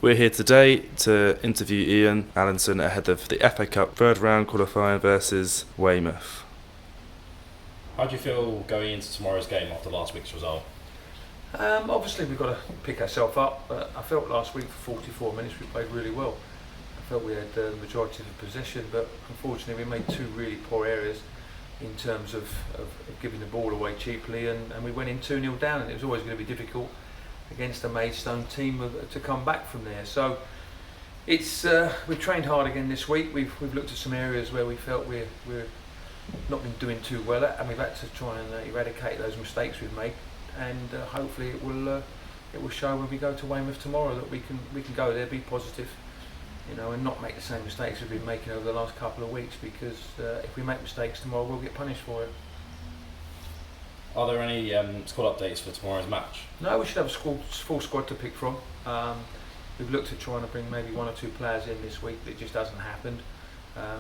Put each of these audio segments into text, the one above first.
We're here today to interview Ian Allinson ahead of the FA Cup third round qualifying versus Weymouth. How do you feel going into tomorrow's game after last week's result? Obviously we've got to pick ourselves up, but I felt last week for 44 minutes we played really well. I felt we had the majority of the possession, but unfortunately we made two really poor areas in terms of giving the ball away cheaply, and we went in 2-0 down, and it was always going to be difficult against a Maidstone team to come back from there. So it's we've trained hard again this week. We've looked at some areas where we felt we're not been doing too well at, and we've had to try and eradicate those mistakes we've made, and hopefully it will show when we go to Weymouth tomorrow that we can go there, be positive, and not make the same mistakes we've been making over the last couple of weeks, because if we make mistakes tomorrow we'll get punished for it. Are there any squad updates for tomorrow's match? No, we should have a full squad to pick from. We've looked at trying to bring maybe one or two players in this week, but it just hasn't happened.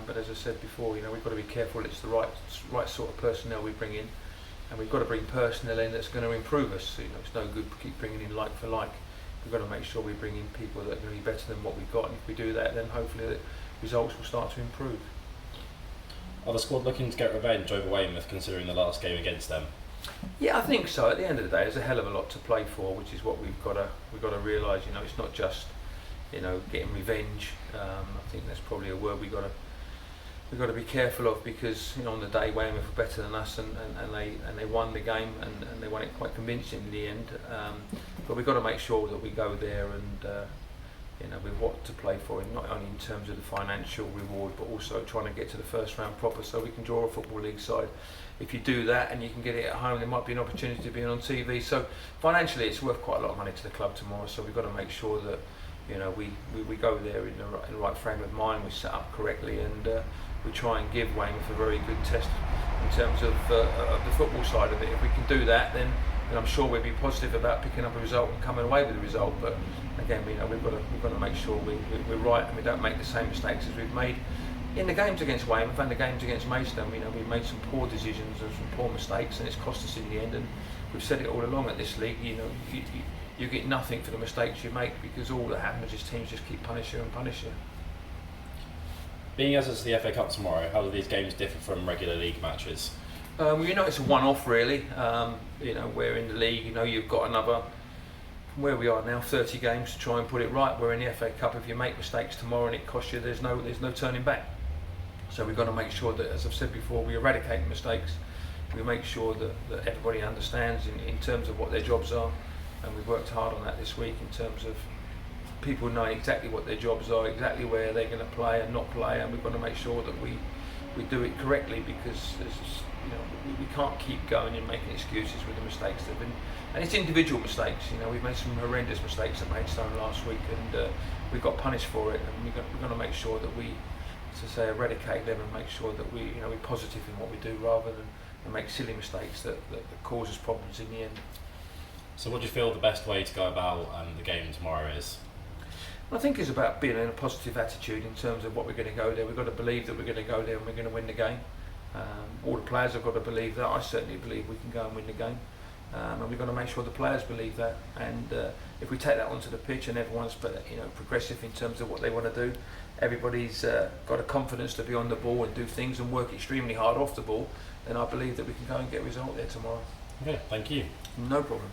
But as I said before, we've got to be careful it's the right sort of personnel we bring in, and we've got to bring personnel in that's going to improve us. It's no good keep bringing in like for like. We've got to make sure we bring in people that are going to be better than what we've got, and if we do that, then hopefully the results will start to improve. Are the squad looking to get revenge over Weymouth, considering the last game against them? Yeah, I think so. At the end of the day, there's a hell of a lot to play for, which is what we've got to realise. It's not just getting revenge. I think that's probably a word we've got to be careful of, because on the day Weymouth were better than us, and they won the game, and they won it quite convincingly in the end. But we've got to make sure that we go there and with what to play for, not only in terms of the financial reward, but also trying to get to the first round proper, so we can draw a Football League side. If you do that and you can get it at home, there might be an opportunity to be on TV. So financially it's worth quite a lot of money to the club tomorrow, so we've got to make sure that we go there in the right frame of mind, we set up correctly, and we try and give Weymouth a very good test in terms of the football side of it. If we can do that, then I'm sure we'll be positive about picking up a result and coming away with a result. But again, we've got to make sure we're right, and we don't make the same mistakes as we've made in the games against Weymouth and the games against Maidstone. We've made some poor decisions and some poor mistakes, and it's cost us in the end. And we've said it all along at this league. You get nothing for the mistakes you make, because all that happens is teams just keep punish you. Being as it's the FA Cup tomorrow, how do these games differ from regular league matches? It's a one-off really. Where in the league, you've got another, where we are now, 30 games to try and put it right. We're in the FA Cup. If you make mistakes tomorrow and it costs you, there's no turning back. So we've got to make sure that, as I've said before, we eradicate mistakes. We make sure that everybody understands in terms of what their jobs are, and we've worked hard on that this week in terms of people knowing exactly what their jobs are, exactly where they're going to play and not play, and we've got to make sure that we do it correctly, because we can't keep going and making excuses with the mistakes that have been, and it's individual mistakes. We've made some horrendous mistakes at Maidstone last week, and we got punished for it, and we're going to make sure that we, eradicate them and make sure that we're positive in what we do, rather than make silly mistakes that cause us problems in the end. So what do you feel the best way to go about the game tomorrow is? I think it's about being in a positive attitude in terms of what we're going to go there. We've got to believe that we're going to go there and we're going to win the game. All the players have got to believe that. I certainly believe we can go and win the game, and we've got to make sure the players believe that. And if we take that onto the pitch and everyone's progressive in terms of what they want to do, everybody's got a confidence to be on the ball and do things and work extremely hard off the ball, then I believe that we can go and get a result there tomorrow. Okay, thank you. No problem.